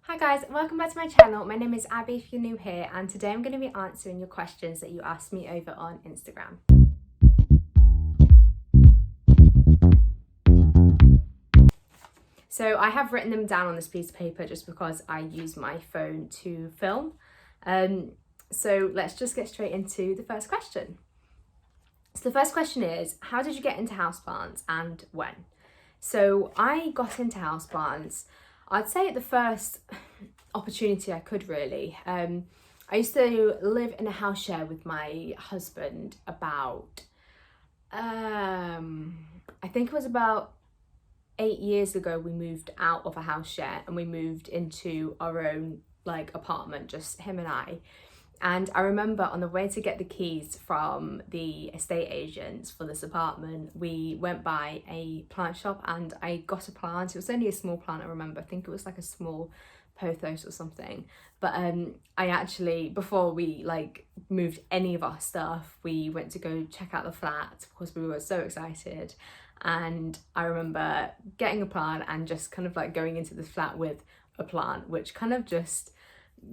Hi guys, welcome back to my channel. My name is Abby if you're new here, and today I'm going to be answering your questions that you asked me over on Instagram. So I have written them down on this piece of paper just because I use my phone to film. So let's just get straight into the first question. So the first question is, how did you get into houseplants and when? So I got into houseplants, I'd say at the first opportunity I could really. I used to live in a house share with my husband about, I think it was about 8 years ago. We moved out of a house share and we moved into our own apartment, just him and I. And I remember on the way to get the keys from the estate agents for this apartment, we went by a plant shop and I got a plant. It was only a small plant, I remember. I think it was like a small pothos or something. But I actually, before we moved any of our stuff, we went to go check out the flat because we were so excited. And I remember getting a plant and just kind of going into the flat with a plant, which kind of just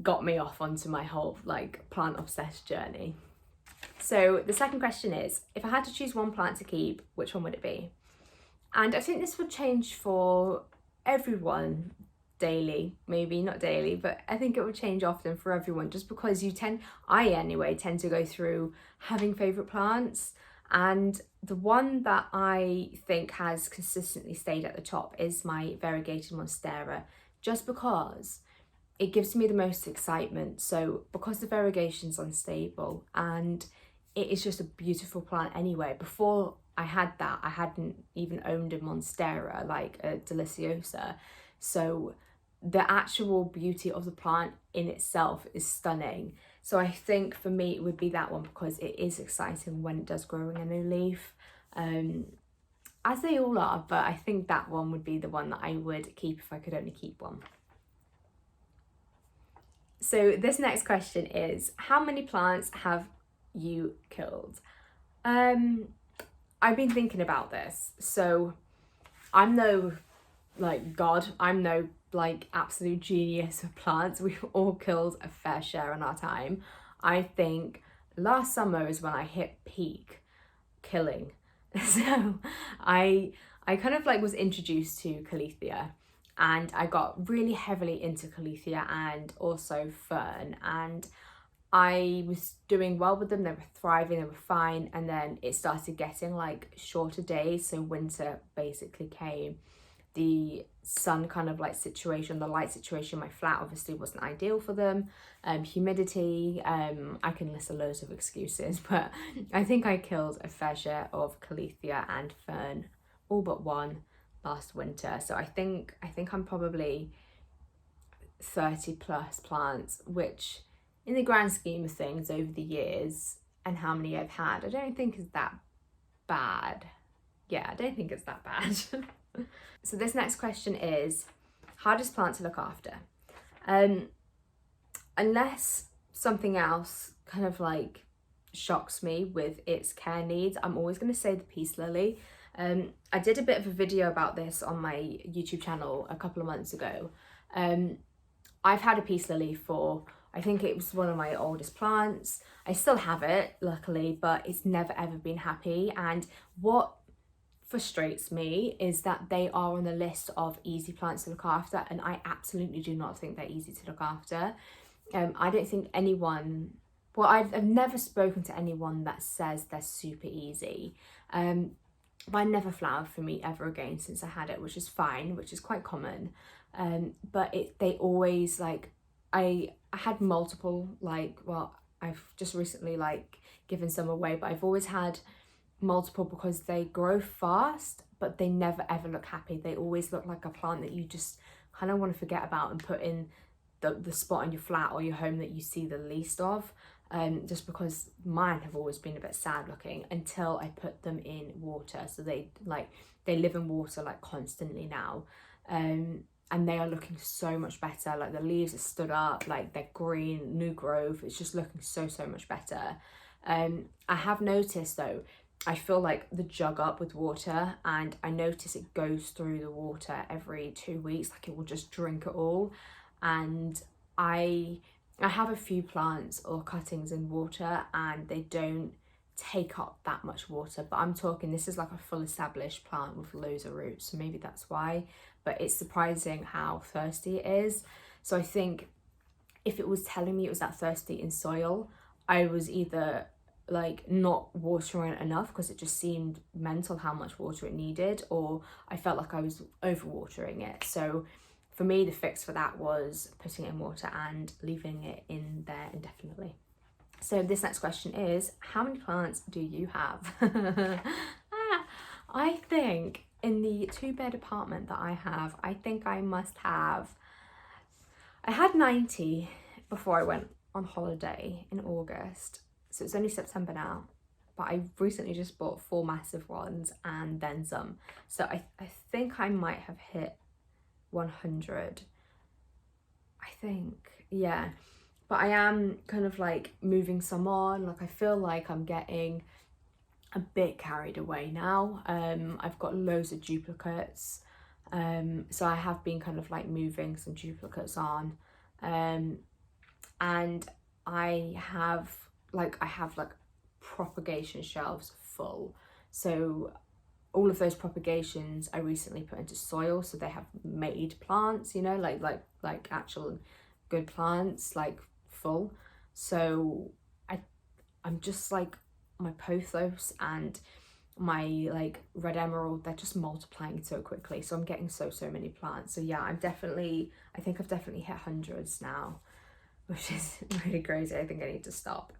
got me off onto my whole plant obsessed journey. So the second question is, if I had to choose one plant to keep, which one would it be? And I think this would change for everyone daily, maybe not daily, but I think it would change often for everyone, just because I anyway tend to go through having favorite plants. And the one that I think has consistently stayed at the top is my variegated monstera, just because it gives me the most excitement. So because the variegation's unstable and it is just a beautiful plant anyway. Before I had that, I hadn't even owned a monstera, like a deliciosa. So the actual beauty of the plant in itself is stunning. So I think for me it would be that one, because it is exciting when it does grow in a new leaf, as they all are. But I think that one would be the one that I would keep if I could only keep one. So this next question is, how many plants have you killed? I've been thinking about this. So I'm no god, I'm no absolute genius of plants. We've all killed a fair share in our time. I think last summer is when I hit peak killing. So I kind of was introduced to Caletheia, and I got really heavily into Caletheia and also fern, and I was doing well with them. They were thriving, they were fine, and then it started getting shorter days. So winter basically came. The sun kind of situation, the light situation, my flat obviously wasn't ideal for them. Humidity, I can list a loads of excuses, but I think I killed a fair share of Caletheia and fern, all but one, last winter. So I think I'm probably 30 plus plants, which in the grand scheme of things over the years and how many I've had, I don't think is that bad. Yeah, I don't think it's that bad. So this next question is, hardest plant to look after? Unless something else kind of shocks me with its care needs, I'm always going to say the peace lily. I did a bit of a video about this on my YouTube channel a couple of months ago. I've had a peace lily for, I think it was one of my oldest plants. I still have it, luckily, but it's never ever been happy. And what frustrates me is that they are on the list of easy plants to look after, and I absolutely do not think they're easy to look after. I don't think anyone, well, I've never spoken to anyone that says they're super easy. Mine never flowered for me ever again since I had it, which is fine, which is quite common. But they always I had multiple, well, I've just recently given some away, but I've always had multiple because they grow fast, but they never ever look happy. They always look like a plant that you just kind of want to forget about and put in the spot in your flat or your home that you see the least of. Just because mine have always been a bit sad looking until I put them in water. So they live in water constantly now. And they are looking so much better. The leaves are stood up, they're green, new growth. It's just looking so much better. I have noticed though, I feel the jug up with water, and I notice it goes through the water every 2 weeks. It will just drink it all. and I have a few plants or cuttings in water and they don't take up that much water, but I'm talking this is like a full established plant with loads of roots, so maybe that's why. But it's surprising how thirsty it is. So I think if it was telling me it was that thirsty in soil, I was either like not watering it enough because it just seemed mental how much water it needed, or I felt like I was overwatering it. So for me, the fix for that was putting it in water and leaving it in there indefinitely. So this next question is, how many plants do you have? I think in the 2-bed apartment that I have, I think I must have, I had 90 before I went on holiday in August. So it's only September now, but I recently just bought 4 massive ones and then some. So I think I might have hit 100. I think, yeah. But I am kind of like moving some on. Like I feel like I'm getting a bit carried away now. I've got loads of duplicates. So I have been kind of like moving some duplicates on. And I have like propagation shelves full. So all of those propagations I recently put into soil, so they have made plants, you know, like actual good plants, like full. So I'm just like, my pothos and my like red emerald, they're just multiplying so quickly, so I'm getting so many plants. So yeah, I think I've definitely hit hundreds now, which is really crazy. I think I need to stop.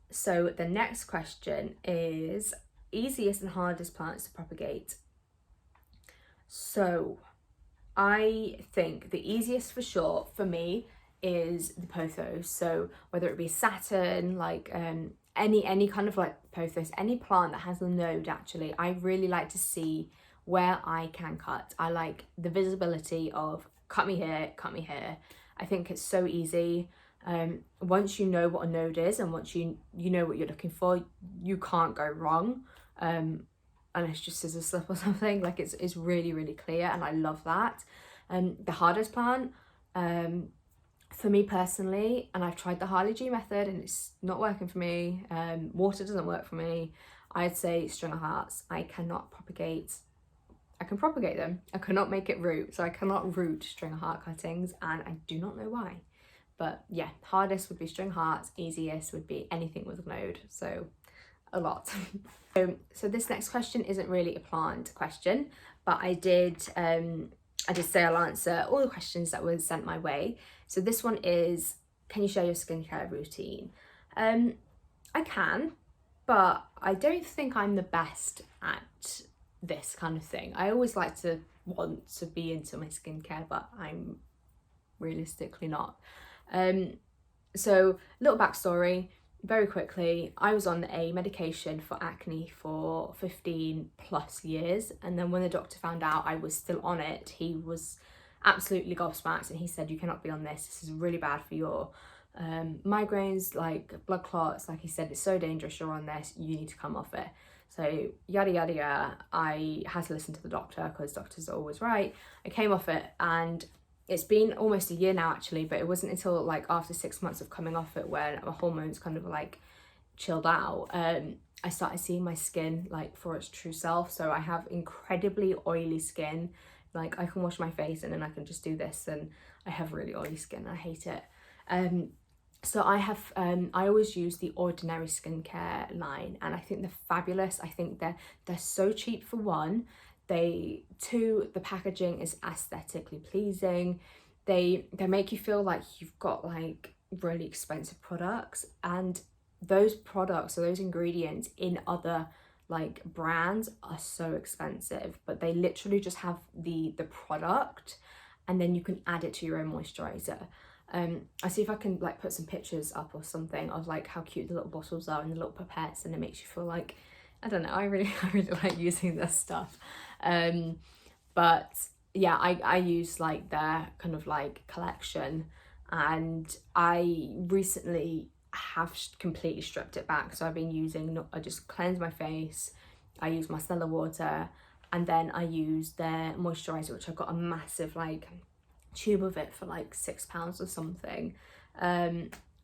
So the next question is, easiest and hardest plants to propagate. So I think the easiest for sure for me is the pothos. So whether it be Saturn, like any kind of like pothos, any plant that has a node, actually, I really like to see where I can cut. I like the visibility of cut me here, cut me here. I think it's so easy. Once you know what a node is and once you know what you're looking for, you can't go wrong. Unless just scissor slip or something. Like it's really clear, and I love that. The hardest plant, for me personally, and I've tried the Harley G method and it's not working for me. Water doesn't work for me. I'd say string of hearts. I can propagate them. I cannot make it root. So I cannot root string of heart cuttings, and I do not know why. But yeah, hardest would be string hearts, easiest would be anything with a node. So a lot. So this next question isn't really a plant question, but I did say I'll answer all the questions that were sent my way. So this one is, can you share your skincare routine? I can, but I don't think I'm the best at this kind of thing. I always like to want to be into my skincare, but I'm realistically not. So little backstory, very quickly, I was on a medication for acne for 15 plus years, and then when the doctor found out I was still on it, he was absolutely gobsmacked, and he said, you cannot be on this is really bad for your migraines, like blood clots. Like he said, it's so dangerous, you're on this, you need to come off it. So yada yada yada, I had to listen to the doctor because doctors are always right. I came off it, and it's been almost a year now actually, but it wasn't until like after 6 months of coming off it, where my hormones kind of like chilled out, I started seeing my skin like for its true self. So I have incredibly oily skin. Like I can wash my face and then I can just do this, and I have really oily skin. I hate it. So I always use the Ordinary skincare line, and I think they're fabulous. I think they're so cheap for one. Two, the packaging is aesthetically pleasing. They make you feel like you've got like really expensive products, and those products or those ingredients in other like brands are so expensive, but they literally just have the product, and then you can add it to your own moisturizer. I see if I can like put some pictures up or something of like how cute the little bottles are and the little pipettes, and it makes you feel like, I don't know, I really like using this stuff. But yeah, I use like their kind of like collection, and I recently have completely stripped it back. So I've been using, I just cleanse my face, I use micellar water, and then I use their moisturizer, which I've got a massive like tube of it for like £6 or something.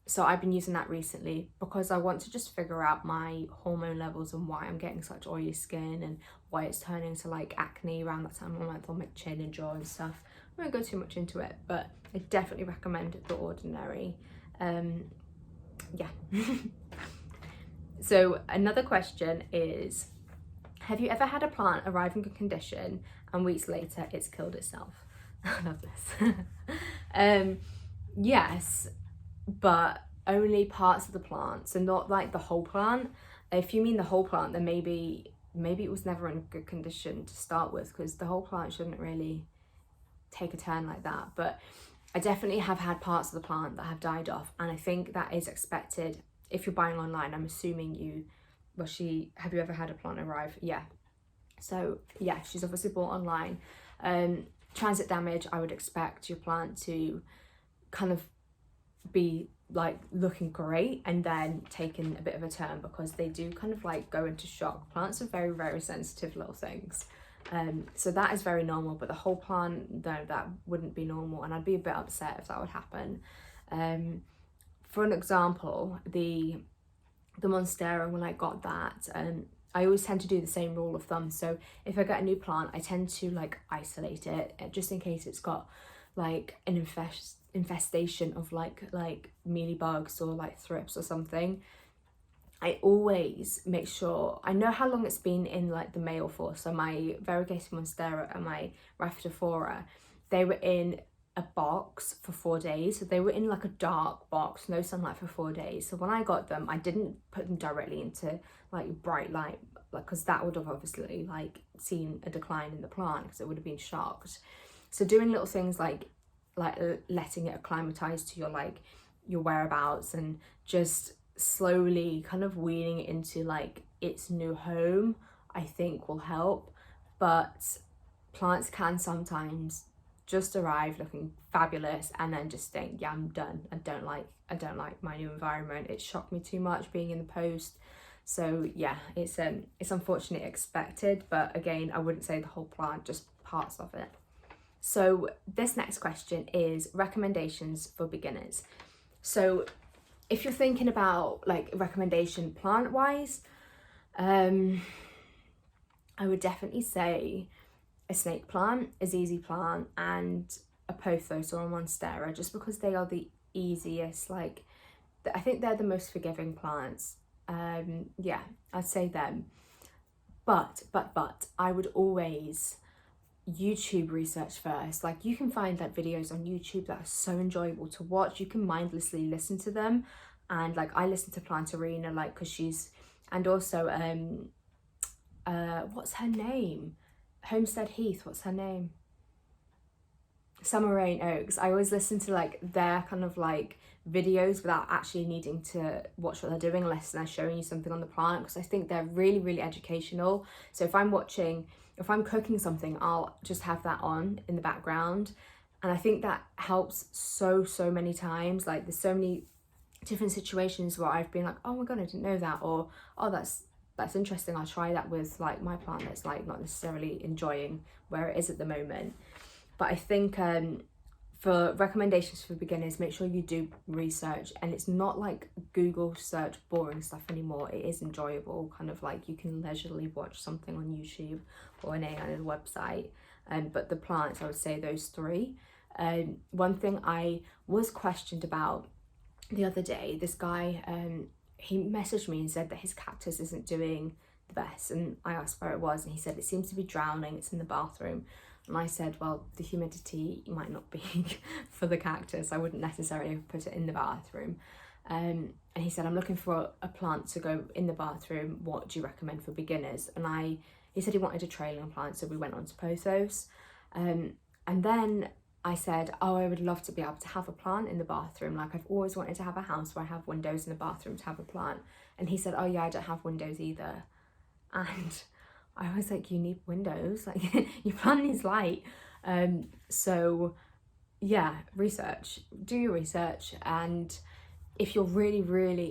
So I've been using that recently because I want to just figure out my hormone levels and why I'm getting such oily skin and why it's turning to like acne around that time of month on my chin and jaw and stuff. I won't go too much into it, but I definitely recommend The Ordinary. Yeah. So another question is, have you ever had a plant arrive in good condition and weeks later it's killed itself? I love this. Yes, but only parts of the plant, so not like the whole plant. If you mean the whole plant, then maybe it was never in good condition to start with, because the whole plant shouldn't really take a turn like that. But I definitely have had parts of the plant that have died off, and I think that is expected. If you're buying online, I'm assuming have you ever had a plant arrive? Yeah. So yeah, she's obviously bought online. Transit damage, I would expect your plant to kind of be like looking great and then taking a bit of a turn, because they do kind of like go into shock. Plants are very, very sensitive little things. So that is very normal, but the whole plant, no, that wouldn't be normal, and I'd be a bit upset if that would happen. For an example, the Monstera, when I got that, I always tend to do the same rule of thumb. So if I get a new plant, I tend to like isolate it just in case it's got like an infestation of like mealybugs or like thrips or something. I always make sure I know how long it's been in like the mail for. So my variegated Monstera and my Rhaphidophora, they were in a box for 4 days. So they were in like a dark box, no sunlight, for 4 days. So when I got them, I didn't put them directly into like bright light, like, because that would have obviously like seen a decline in the plant, because it would have been shocked. So doing little things like letting it acclimatize to your whereabouts, and just slowly kind of weaning it into like its new home, I think will help. But plants can sometimes just arrive looking fabulous and then just think, yeah, I'm done. I don't like my new environment. It shocked me too much being in the post. So yeah, it's unfortunately expected, but again, I wouldn't say the whole plant, just parts of it. So this next question is recommendations for beginners. So if you're thinking about like recommendation plant wise, I would definitely say a snake plant, a ZZ plant, and a pothos or a Monstera, just because they are the easiest. Like, I think they're the most forgiving plants. Yeah, I'd say them. But I would always YouTube research first. Like, you can find like videos on YouTube that are so enjoyable to watch. You can mindlessly listen to them, and like I listen to Plantarina, like, because she's, and also what's her name, Homestead Heath, what's her name, Summer Rain Oaks. I always listen to like their kind of like videos without actually needing to watch what they're doing, unless they're showing you something on the plant, because I think they're really, really educational. So if I'm cooking something, I'll just have that on in the background, and I think that helps so many times. Like, there's so many different situations where I've been like, oh my god, I didn't know that, or oh, that's interesting, I'll try that with like my plant that's like not necessarily enjoying where it is at the moment. But I think for recommendations for beginners, make sure you do research, and it's not like Google search boring stuff anymore. It is enjoyable, kind of like you can leisurely watch something on YouTube or an AI website. But the plants, I would say those three. One thing I was questioned about the other day, this guy, he messaged me and said that his cactus isn't doing the best, and I asked where it was, and he said it seems to be drowning, it's in the bathroom. And I said, well, the humidity might not be for the cactus. I wouldn't necessarily put it in the bathroom. And he said, I'm looking for a plant to go in the bathroom. What do you recommend for beginners? And he said he wanted a trailing plant, so we went on to pothos. And then I said, oh, I would love to be able to have a plant in the bathroom. Like, I've always wanted to have a house where I have windows in the bathroom to have a plant. And he said, oh yeah, I don't have windows either. And I was like, you need windows, like your plant needs light. So yeah, do your research. And if you're really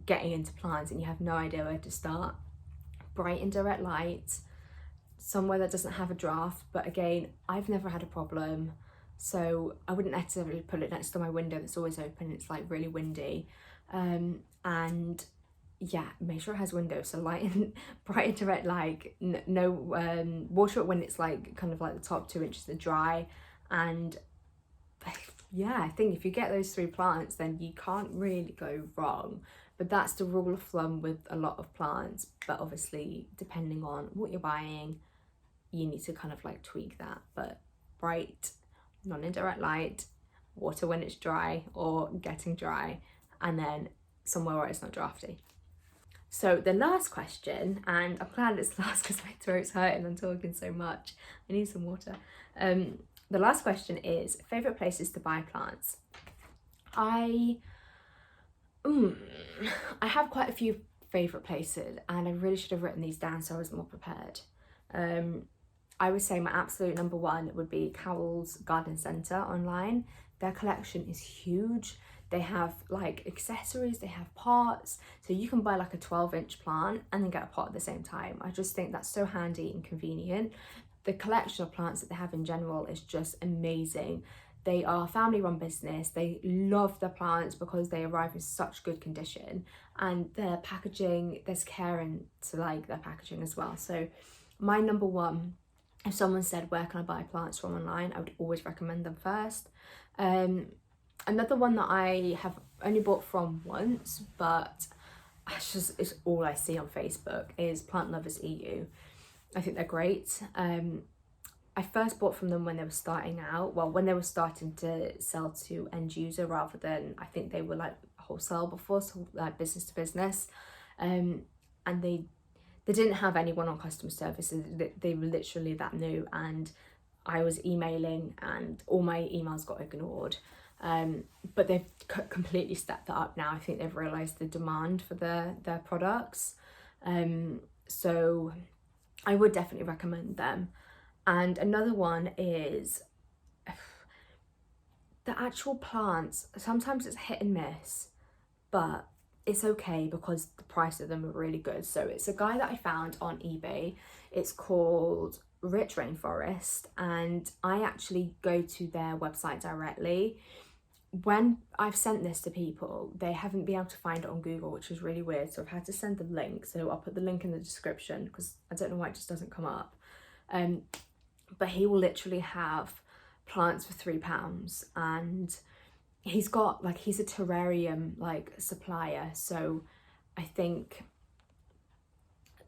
getting into plants and you have no idea where to start, bright and direct light, somewhere that doesn't have a draft, but again, I've never had a problem, so I wouldn't necessarily put it next to my window that's always open. It's like really windy, and yeah, make sure it has windows, so light and bright and direct light, no water it when it's like kind of like the top 2 inches are dry. And yeah, I think if you get those 3 plants, then you can't really go wrong. But that's the rule of thumb with a lot of plants, but obviously depending on what you're buying, you need to kind of like tweak that. But bright, non-indirect light, water when it's dry or getting dry, and then somewhere where it's not drafty. So the last question, and I'm glad it's last because my throat's hurting, I'm talking so much, I need some water. The last question is favourite places to buy plants. I have quite a few favourite places, and I really should have written these down so I was more prepared. I would say my absolute number one would be Cowell's Garden Centre online. Their collection is huge. They have like accessories, they have pots, so you can buy like a 12-inch plant and then get a pot at the same time. I just think that's so handy and convenient. The collection of plants that they have in general is just amazing. They are a family-run business. They love their plants because they arrive in such good condition, and their packaging, there's care into like their packaging as well. So my number one, if someone said where can I buy plants from online, I would always recommend them first. Another one that I have only bought from once, but it's all I see on Facebook, is Plant Lovers EU. I think they're great. I first bought from them when they were starting out, well, when they were starting to sell to end user rather than, I think they were like wholesale before, so like business to business. And they didn't have anyone on customer service. They were literally that new, and I was emailing and all my emails got ignored. But they've completely stepped that up now. I think they've realised the demand for their products. So I would definitely recommend them. And another one is the actual plants. Sometimes it's hit and miss, but it's okay because the price of them are really good. So it's a guy that I found on eBay. It's called Rich Rainforest, and I actually go to their website directly. When I've sent this to people, they haven't been able to find it on Google, which is really weird. So I've had to send the link. So I'll put the link in the description because I don't know why it just doesn't come up. But he will literally have plants for £3, and he's got like, he's a terrarium like supplier. So I think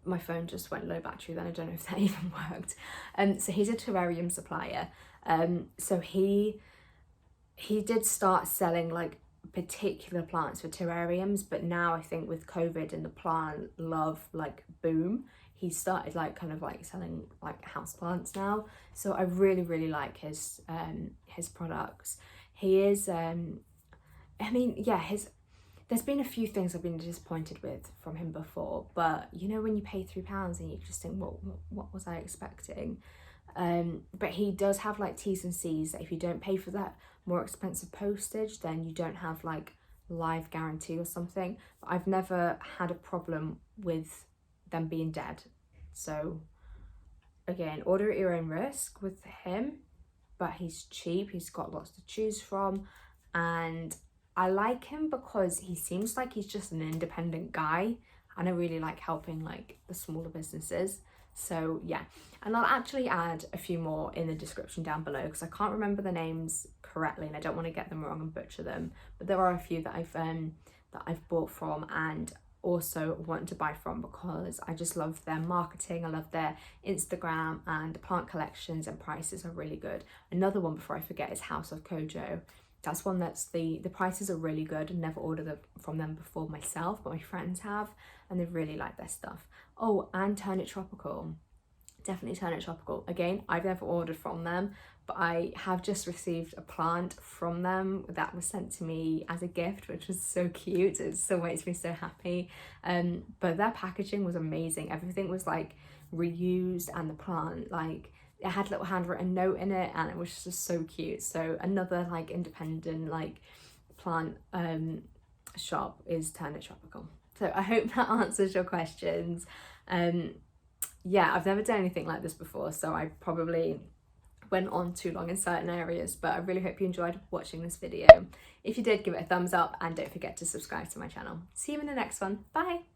my phone just went low battery then, I don't know if that even worked. So he's a terrarium supplier. So he did start selling like particular plants for terrariums, but now I think with COVID and the plant love like boom, he started like kind of like selling like house plants now. So I really like his products. He is I mean, yeah, there's been a few things I've been disappointed with from him before, but you know when you pay £3 and you just think, what was I expecting? But he does have like T's and C's that if you don't pay for that more expensive postage, then you don't have like live guarantee or something. But I've never had a problem with them being dead. So again, order at your own risk with him, but he's cheap, he's got lots to choose from, and I like him because he seems like he's just an independent guy, and I really like helping like the smaller businesses. So yeah, and I'll actually add a few more in the description down below because I can't remember the names correctly and I don't want to get them wrong and butcher them, but there are a few that I've bought from and also want to buy from because I just love their marketing, I love their Instagram, and the plant collections and prices are really good. Another one before I forget is House of Kojo. That's one that's the prices are really good. I've never ordered from them before myself, but my friends have, and they really like their stuff. Oh, and Turn It Tropical. Definitely Turn It Tropical. Again, I've never ordered from them, but I have just received a plant from them that was sent to me as a gift, which was so cute. It still makes me so happy. But their packaging was amazing. Everything was like reused, and the plant, like, it had a little handwritten note in it, and it was just so cute. So another like independent like plant shop is Turn It Tropical. So I hope that answers your questions. yeah, I've never done anything like this before, so I probably went on too long in certain areas, but I really hope you enjoyed watching this video. If you did, give it a thumbs up and don't forget to subscribe to my channel. See you in the next one. Bye.